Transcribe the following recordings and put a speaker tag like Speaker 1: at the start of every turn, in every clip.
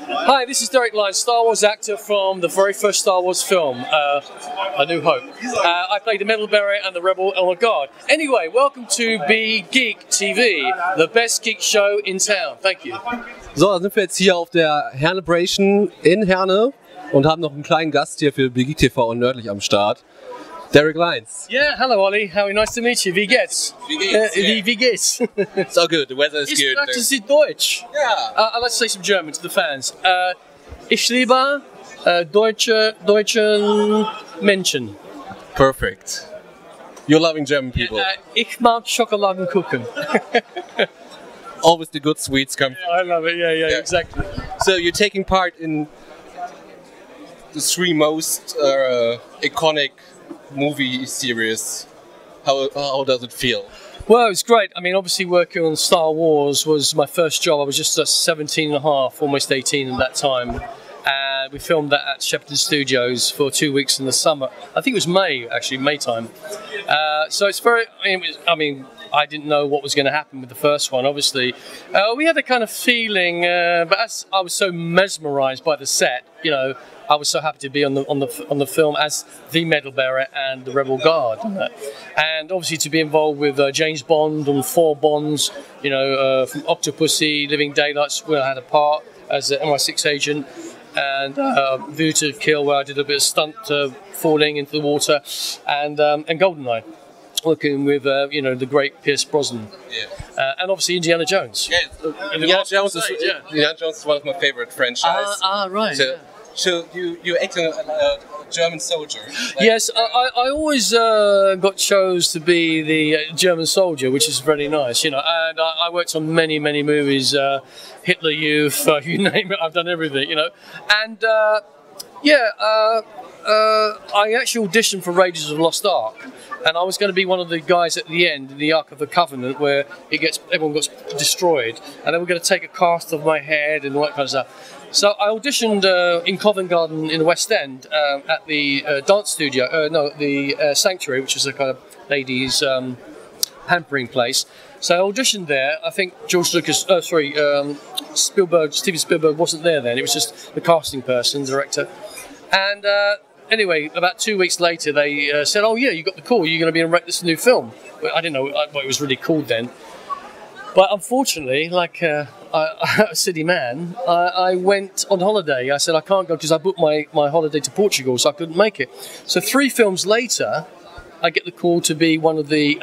Speaker 1: Hi, this is Derek Lyons, Star Wars actor from the very first Star Wars film, A New Hope. I played the Metal Bearer and the Rebel Elder Guard. Anyway, welcome to Geek TV, the best geek show in town. Thank you.
Speaker 2: So, dann sind wir jetzt hier auf der Herne-Bration in Herne und haben noch einen kleinen Gast hier für Geek TV und Nördlich am Start. Derek Lyons.
Speaker 1: Yeah, hello Ollie. How nice to meet you. Wie geht's?
Speaker 2: Wie
Speaker 1: geht's?
Speaker 2: So good. The weather is good.
Speaker 1: Ist das Deutsch?
Speaker 2: Yeah.
Speaker 1: Let's say some German to the fans. Ich liebe deutschen Menschen.
Speaker 2: Perfect. You're loving German people.
Speaker 1: Ich mag Schokoladenkuchen.
Speaker 2: Always the good sweets come.
Speaker 1: Yeah, I love it. Yeah, exactly.
Speaker 2: So you're taking part in the three most iconic movie series. How does it feel?
Speaker 1: Well, it's great. I mean, obviously working on Star Wars was my first job. I was just 17 and a half, almost 18 at that time. And we filmed that at Shepperton Studios for 2 weeks in the summer. I think it was May, actually, May time. So it's very, I didn't know what was going to happen with the first one, obviously. We had a kind of feeling, but as I was so mesmerised by the set, you know, I was so happy to be on the film as the Medal Bearer and the Rebel Guard, and obviously to be involved with James Bond on 4 Bonds, you know, from Octopussy, Living Daylights, where I had a part as an MI6 agent, and View to Kill, where I did a bit of stunt falling into the water, and GoldenEye, working with you know, the great Pierce Brosnan, and obviously Indiana Jones.
Speaker 2: Yeah, Indiana Jones is one of my favorite franchises.
Speaker 1: Right.
Speaker 2: So you acting a German soldier. Like,
Speaker 1: yes, I always got chose to be the German soldier, which is very nice, you know. And I worked on many movies, Hitler Youth, you name it. I've done everything, you know. And I actually auditioned for Raiders of the Lost Ark, and I was going to be one of the guys at the end in the Ark of the Covenant, where everyone gets destroyed, and they were going to take a cast of my head and all that kind of stuff. So I auditioned in Covent Garden in the West End at the dance studio, the Sanctuary, which is a kind of ladies' pampering place. So I auditioned there. I think Steven Spielberg wasn't there then. It was just the casting person, director. And anyway, about 2 weeks later, they said, "Oh yeah, you got the call. You're going to be in this new film." Well, I didn't know what it was really called then. But unfortunately, like a city man, I went on holiday. I said I can't go because I booked my holiday to Portugal, so I couldn't make it. So 3 films later, I get the call to be one of the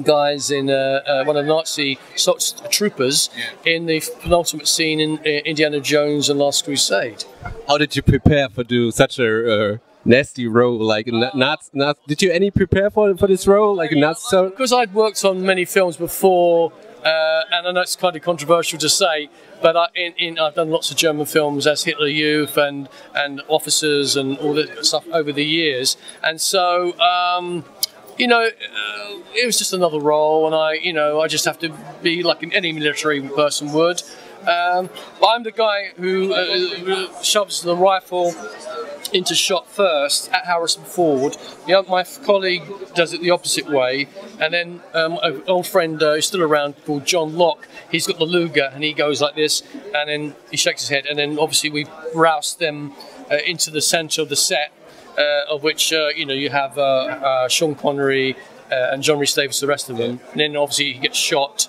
Speaker 1: guys in one of the Nazi troopers in the penultimate scene in Indiana Jones and Last Crusade.
Speaker 2: How did you prepare for do such a nasty role, like did you prepare for this role, like a Nazi?
Speaker 1: Because I'd worked on many films before, and I know it's kind of controversial to say, but I've done lots of German films as Hitler Youth and Officers and all that stuff over the years, and so you know, it was just another role, and I just have to be like any military person would. But I'm the guy who shoves the rifle into shot first at Harrison Ford. My colleague does it the opposite way, and then an old friend who's still around called John Locke, he's got the Luger and he goes like this, and then he shakes his head, and then obviously we rouse them into the centre of the set, of which you know, you have Sean Connery and John Rhys Davies, the rest of them, and then obviously he gets shot,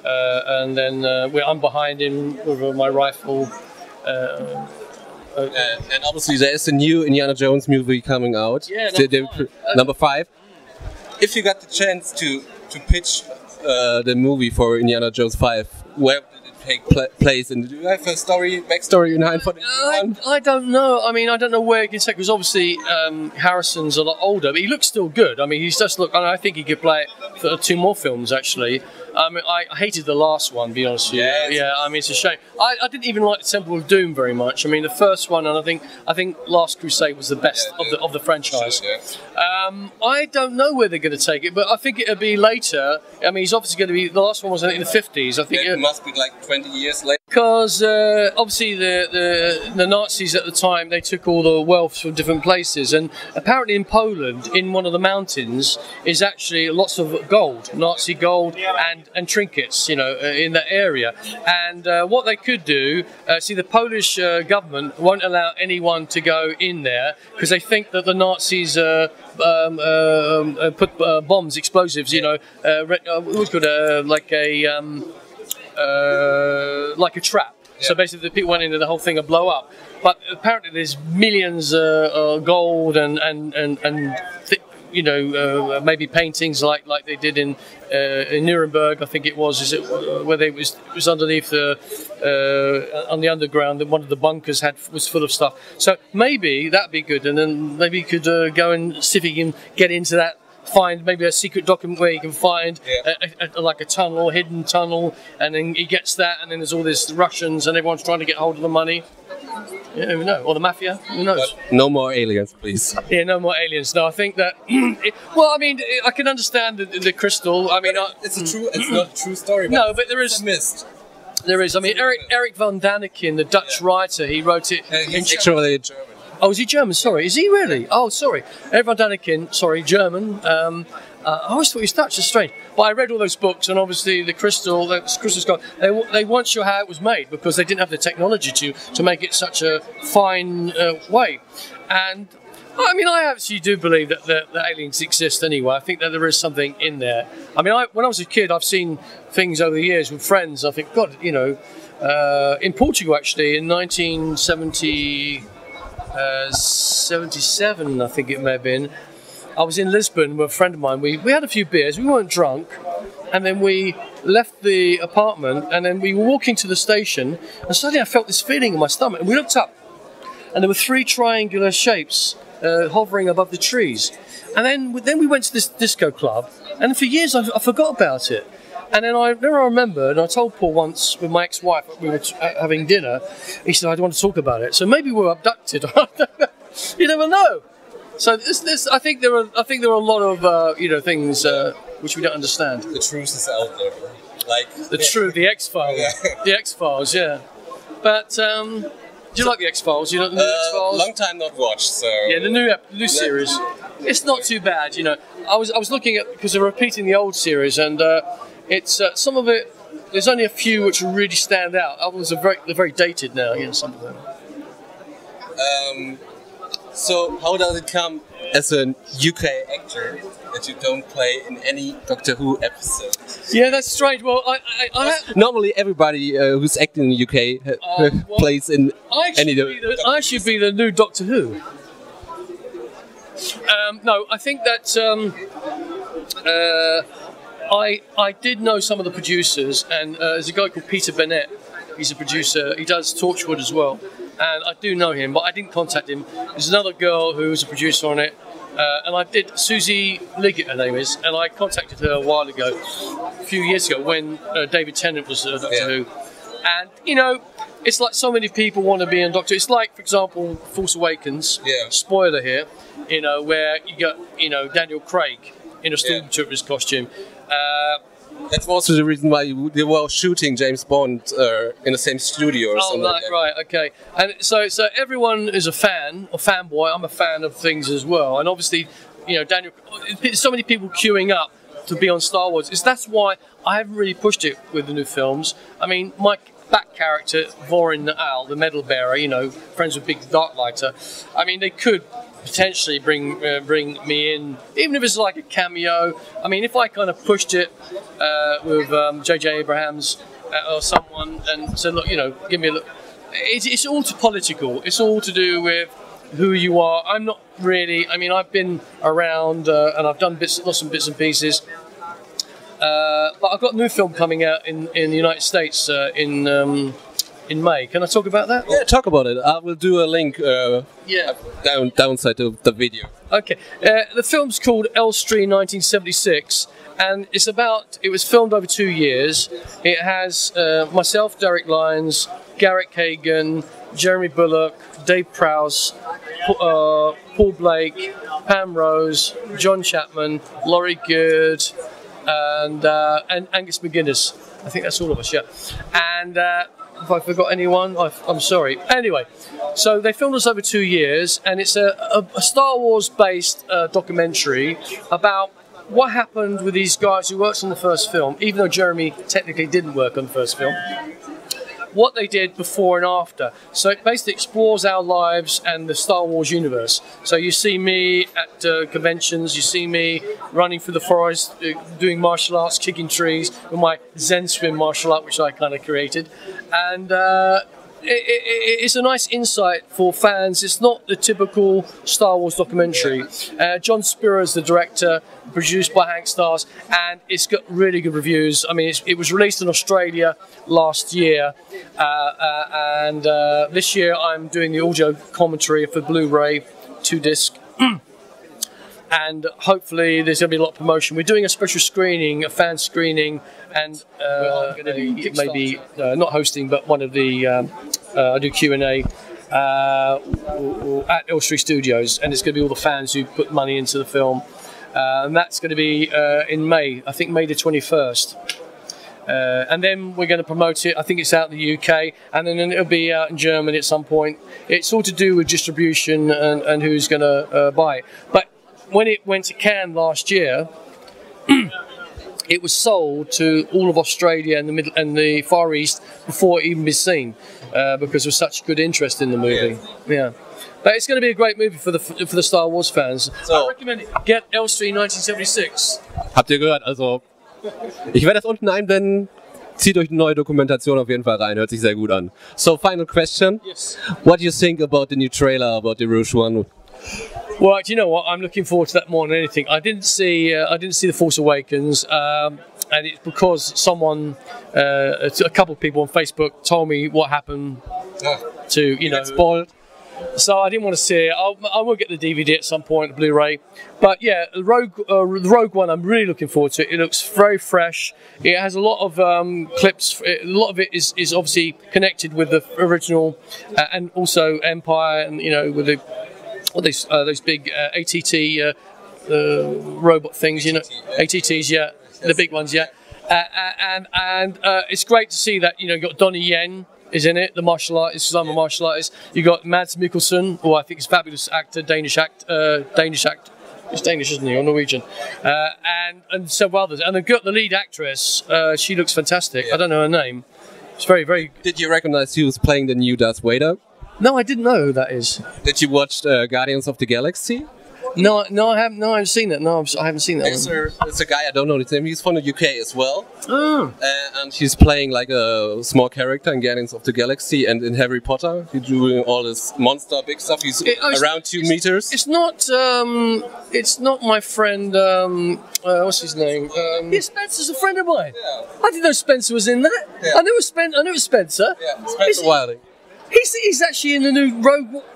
Speaker 1: and then I'm behind him with my rifle.
Speaker 2: And obviously there is a new Indiana Jones movie coming out.
Speaker 1: Yeah,
Speaker 2: number 5. If you got the chance to pitch the movie for Indiana Jones 5, where did it take place? And do you have a backstory behind for this one?
Speaker 1: I don't know. I mean, I don't know where it can take, because obviously Harrison's a lot older, but he looks still good. I mean, he's just I think he could play it for 2 more films, actually. I mean, I hated the last one, to be honest with you. Yeah, I mean, it's a shame. I didn't even like the Temple of Doom very much. I mean, the first one, and I think Last Crusade was the best of the franchise.
Speaker 2: Sure, yeah.
Speaker 1: I don't know where they're going to take it, but I think it'll be later. I mean, he's obviously going to be. The last one was in the 50s. I think
Speaker 2: it must be like 20 years later.
Speaker 1: Because obviously the Nazis at the time, they took all the wealth from different places, and apparently in Poland, in one of the mountains, is actually lots of gold, Nazi gold, and and trinkets, you know, in that area. And what they could do, see, the Polish government won't allow anyone to go in there because they think that the Nazis put bombs, explosives, you know, like a trap. Yeah. So basically, the people went in and the whole thing would blow up. But apparently, there's millions of gold and you know, maybe paintings like they did in Nuremberg, I think it was, where it was underneath on the underground, that one of the bunkers was full of stuff. So maybe that'd be good, and then maybe you could go and see if you can get into that. Find maybe a secret document where you can find like a tunnel, hidden tunnel, and then he gets that, and then there's all these Russians, and everyone's trying to get hold of the money. Yeah, who knows? Or the mafia? Who knows?
Speaker 2: But no more aliens, please.
Speaker 1: Yeah, no more aliens. No, I think that. Well, I mean, I can understand the crystal. I mean,
Speaker 2: it's not a true story. But
Speaker 1: no, but there is. There is. I mean, Eric von Daniken, the Dutch writer, he wrote it.
Speaker 2: He's actually German.
Speaker 1: Oh, is he German? Sorry, is he really? Oh, sorry. Eric von Daniken, sorry, German. I always thought he was Dutch. It's strange. But I read all those books, and obviously the crystal skull. They weren't sure how it was made because they didn't have the technology to make it such a fine way. And I mean, I actually do believe that the aliens exist anyway. I think that there is something in there. I mean, when I was a kid, I've seen things over the years with friends. I think, God, you know, in Portugal actually in 1977, I think it may have been. I was in Lisbon with a friend of mine. We had a few beers. We weren't drunk, and then we left the apartment, and then we were walking to the station, and suddenly I felt this feeling in my stomach, and we looked up, and there were 3 triangular shapes hovering above the trees. And then we went to this disco club, and for years I forgot about it. And then I remembered, and I told Paul once with my ex-wife, we were having dinner. He said, "I don't want to talk about it." So maybe we were abducted. You never know. So I think there are a lot of you know, things which we don't understand.
Speaker 2: The truth is out there, like
Speaker 1: the X-Files, the X-Files, yeah. But do you like the X-Files? You know the new X-Files?
Speaker 2: Long time not watched, so
Speaker 1: yeah, the new series. It's not too bad, you know. I was looking at, because they're repeating the old series, and it's some of it. There's only a few which really stand out. Others they're very dated now. You know, some of them.
Speaker 2: So how does it come as a UK actor that you don't play in any Doctor Who episode?
Speaker 1: Yeah, that's strange. Well,
Speaker 2: normally everybody who's acting in the UK plays in any.
Speaker 1: I should be the new Doctor Who. No, I think that I did know some of the producers, and there's a guy called Peter Bennett. He's a producer. He does Torchwood as well. And I do know him, but I didn't contact him. There's another girl who's a producer on it, and I did, Susie Liggett, her name is, and I contacted her a while ago, a few years ago, when David Tennant was Doctor Who. And, you know, it's like so many people want to be in Doctor Who. It's like, for example, Force Awakens, spoiler here, you know, where you got, you know, Daniel Craig in a Stormtrooper's costume.
Speaker 2: That's also the reason why they were shooting James Bond in the same studio or something like that.
Speaker 1: Right, okay. And so everyone is a fan, or fanboy. I'm a fan of things as well. And obviously, you know, Daniel, so many people queuing up to be on Star Wars. That's why I haven't really pushed it with the new films. I mean, my back character, Vorin Al, the medal bearer, you know, friends with Big Darklighter. I mean, they could potentially bring me in, even if it's like a cameo. I mean, if I kind of pushed it with J.J. Abrams or someone and said, look, you know, give me a look. It's all too political. It's all to do with who you are. I'm not really. I mean, I've been around and I've done lots of bits and pieces. But I've got a new film coming out in the United States in May. Can I talk about that?
Speaker 2: Yeah, talk about it. I will do a link downside of the video.
Speaker 1: Okay. The film's called Elstree 1976, and it was filmed over 2 years. It has myself, Derek Lyons, Garrick Hagan, Jeremy Bullock, Dave Prowse, Paul Blake, Pam Rose, John Chapman, Laurie Good, and Angus McGuinness. I think that's all of us, yeah. And if I forgot anyone, I'm sorry. Anyway, so they filmed us over 2 years, and it's a Star Wars-based documentary about what happened with these guys who worked on the first film, even though Jeremy technically didn't work on the first film, what they did before and after. So it basically explores our lives and the Star Wars universe. So you see me at conventions, you see me running through the forest, doing martial arts, kicking trees, with my Zen swim martial art, which I kind of created. And it's a nice insight for fans. It's not the typical Star Wars documentary. John Spiro's the director, produced by Hank Stars, and it's got really good reviews. I mean, it was released in Australia last year, and this year I'm doing the audio commentary for Blu-ray 2-disc. And hopefully there's going to be a lot of promotion. We're doing a special screening, a fan screening, and I'm going to be maybe not hosting, but one of the I do Q&A at Elstree Studios, and it's going to be all the fans who put money into the film, and that's going to be in May. I think May the 21st. And then we're going to promote it. I think it's out in the UK, and then it'll be out in Germany at some point. It's all to do with distribution and who's going to buy it. But when it went to Cannes last year, it was sold to all of Australia and the Middle and the Far East before it even been seen, because there was such good interest in the movie. Yeah. But it's going to be a great movie for the Star Wars fans. So, I recommend it. Get Elstree 1976.
Speaker 2: Habt ihr gehört? Also, ich werde das unten einblenden. Zieht euch eine neue Dokumentation auf jeden Fall rein. Hört sich sehr gut an. So, final question.
Speaker 1: Yes.
Speaker 2: What do you think about the new trailer about the Rouge One?
Speaker 1: Well, do you know what? I'm looking forward to that more than anything. I didn't see The Force Awakens, and it's because someone, a couple of people on Facebook told me what happened to
Speaker 2: spoiled.
Speaker 1: So I didn't want to see it. I will get the DVD at some point, the Blu-ray. But yeah, the Rogue One, I'm really looking forward to it. It looks very fresh. It has a lot of clips. A lot of it is obviously connected with the original, and also Empire, and with the those big ATT robot things, ATTs, yeah, the big ones, yeah. And it's great to see that you've got Donnie Yen is in it, the martial artist, because I'm a martial artist. You got Mads Mikkelsen, who I think is a fabulous actor, Danish actor. He's Danish, isn't he, or Norwegian? And several others. And the lead actress, she looks fantastic. Yeah. I don't know her name. It's very, very.
Speaker 2: Did you recognize who was playing the new Darth Vader?
Speaker 1: No, I didn't know who that is.
Speaker 2: Did you watch Guardians of the Galaxy?
Speaker 1: No, I haven't. No, I haven't seen it. No, I haven't seen that.
Speaker 2: It's a guy, I don't know his name. He's from the UK as well.
Speaker 1: Oh.
Speaker 2: And he's playing like a small character in Guardians of the Galaxy and in Harry Potter. He's doing all this monster big stuff. He's around 2 meters.
Speaker 1: It's not my friend. What's his name? Yeah, Spencer's a friend of mine.
Speaker 2: Yeah.
Speaker 1: I didn't know Spencer was in that. Yeah. I knew it was Spencer.
Speaker 2: Yeah, Spencer Wilding.
Speaker 1: He's actually in the new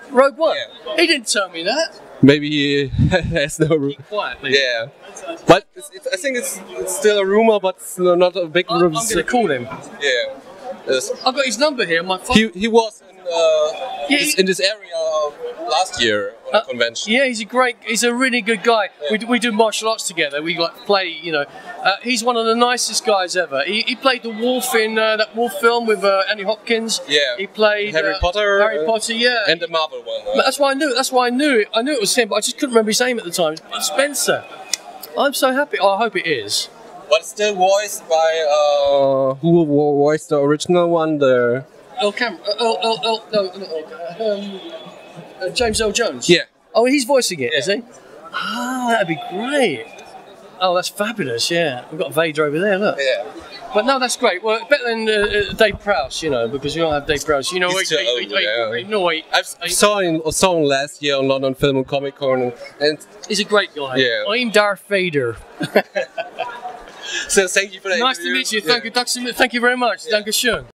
Speaker 1: Rogue One. Yeah. He didn't tell me that.
Speaker 2: Maybe he has no room.
Speaker 1: Quietly.
Speaker 2: Yeah. But I think it's still a rumor, but it's not a big rumor.
Speaker 1: I'm going to call him.
Speaker 2: Yeah.
Speaker 1: I've got his number here on my phone.
Speaker 2: He was in this area last year on a convention.
Speaker 1: Yeah, he's a really good guy. Yeah. We do martial arts together. We play, he's one of the nicest guys ever. He played the wolf in that wolf film with Anthony Hopkins.
Speaker 2: Yeah.
Speaker 1: He played
Speaker 2: Harry Potter.
Speaker 1: Yeah.
Speaker 2: And the Marvel one. Right?
Speaker 1: That's why I knew. That's why I knew it. I knew it was him, but I just couldn't remember his name at the time. Spencer. I'm so happy. Oh, I hope it is.
Speaker 2: But it's still voiced by who voiced the original one?
Speaker 1: James Earl Jones.
Speaker 2: Yeah.
Speaker 1: Oh, he's voicing it, is he? Ah, that'd be great. Oh, that's fabulous. Yeah, we've got Vader over there. Look.
Speaker 2: Yeah.
Speaker 1: But no, that's great. Well, better than Dave Prowse, because we don't have Dave Prowse.
Speaker 2: He's too old, I saw him last year on London Film and Comic Con, and
Speaker 1: he's a great guy.
Speaker 2: Yeah.
Speaker 1: I'm Darth Vader.
Speaker 2: So thank you for that.
Speaker 1: Nice to meet you. Thank you very much.
Speaker 2: Yeah.
Speaker 1: Dankeschön.